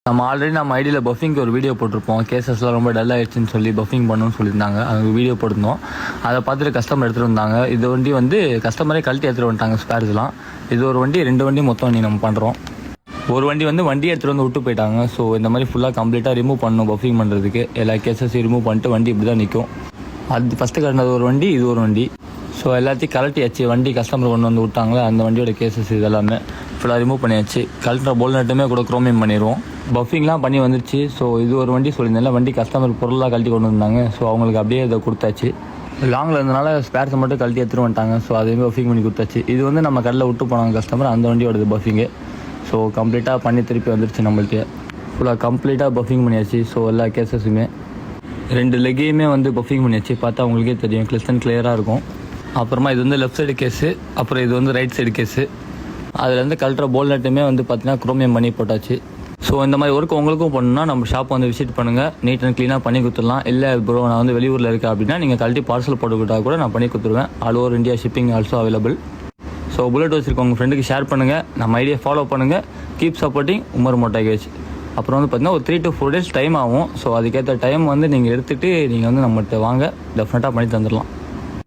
நம்ம ஆல்ரெடி நம்ம ஐடியில் பஃபிங்க்கு ஒரு வீடியோ போட்டிருப்போம். கேசஸ்லாம் ரொம்ப டல் ஆகிடுச்சின்னு சொல்லி பஃபிங் பண்ணணும்னு சொல்லியிருந்தாங்க. அது வீடியோ போட்டிருந்தோம். அதை பார்த்துட்டு கஸ்டமர் எடுத்துகிட்டு வந்தாங்க. இது வண்டி வந்து கஸ்டமரே கழட்டி எடுத்துகிட்டு வந்துட்டாங்க ஸ்பேர்ஸ்லாம். இது ஒரு வண்டி 2 வண்டி மொத்தம் வண்டி நம்ம பண்ணுறோம். ஒரு வண்டி வந்து வண்டி எடுத்துகிட்டு வந்து விட்டு போயிட்டாங்க. ஸோ இந்த மாதிரி ஃபுல்லாக கம்ப்ளீட்டாக ரிமூவ் பண்ணணும். பஃபிங் பண்ணுறதுக்கு எல்லா கேசஸையும் ரிமூவ் பண்ணிட்டு வண்டி இப்படி தான் நிற்கும். அது ஃபஸ்ட்டு கட்டினது ஒரு வண்டி, இது ஒரு வண்டி. ஸோ எல்லாத்தையும் கழட்டியாச்சு. வண்டி கஸ்டமர் கொண்டு வந்து விட்டாங்களே அந்த வண்டியோட கேசஸ் இதெல்லாமே ஃபுல்லாக ரிமூவ் பண்ணியாச்சு. கழட்டுற போல் நட்டுமே கூட குரோமியம் பண்ணிடுவோம். பஃபிங்லாம் பண்ணி வந்துருச்சு. ஸோ இது ஒரு வண்டி சொல்லியிருந்தால வண்டி கஸ்டமர் பொருளாக கழட்டி கொண்டு வந்தாங்க. ஸோ அவங்களுக்கு அப்படியே இதை கொடுத்தாச்சு. லாங்கில் இருந்தனால ஸ்பேர்ஸை மட்டும் கழட்டி எடுத்துகிட்டு வந்துட்டாங்க. ஸோ அதையுமே பஃபிங் பண்ணி கொடுத்தாச்சு. இது வந்து நம்ம கடையில் விட்டு போனாங்க கஸ்டமர், அந்த வண்டியோடது பஃபிங்கு. ஸோ கம்ப்ளீட்டாக பண்ணி திருப்பி வந்துருச்சு நம்மள்கிட்ட. ஃபுல்லாக கம்ப்ளீட்டாக பஃபிங் பண்ணியாச்சு. ஸோ எல்லா கேசஸுமே 2 லெக்கையுமே வந்து பஃபிங் பண்ணியாச்சு. பார்த்தா அவங்களுக்கே தெரியும், கிளியராக இருக்கும். அப்புறமா இது வந்து லெஃப்ட் சைடு கேஸு, அப்புறம் இது வந்து ரைட் சைடு கேஸு. அதுலேருந்து கழட்டுற போல் நட்டுமே வந்து பார்த்தீங்கன்னா குரோமியம் பண்ணி போட்டாச்சு. ஸோ இந்த மாதிரி ஒர்க் உங்களுக்கும் பண்ணணும்னா நம்ம ஷாப் வந்து விசிட் பண்ணுங்கள். நீட் அண்ட் க்ளீனாக பண்ணி கொடுத்துடலாம். இல்லை ப்ரோ நான் வந்து வெளியூரில் இருக்கேன் அப்படின்னா நீங்கள் கழட்டி பார்சல் போட்டுக்கிட்டா கூட நான் பண்ணி கொடுத்துருவேன். All over India shipping also available. So bullet வச்சுருக்கோங்க உங்கள் ஃப்ரெண்டுக்கு ஷேர் பண்ணுங்கள். நம்ம ஐடியா ஃபாலோ பண்ணுங்கள். Keep supporting Umar motor garage. அப்புறம் வந்து பார்த்தீங்கன்னா ஒரு 3 to 4 days டைம் ஆகும். ஸோ அதுக்கேற்ற டைம் வந்து நீங்கள் எடுத்துகிட்டு நீங்கள் வந்து நம்மகிட்ட வாங்க, டெஃபினட்டாக பண்ணி தந்துடலாம்.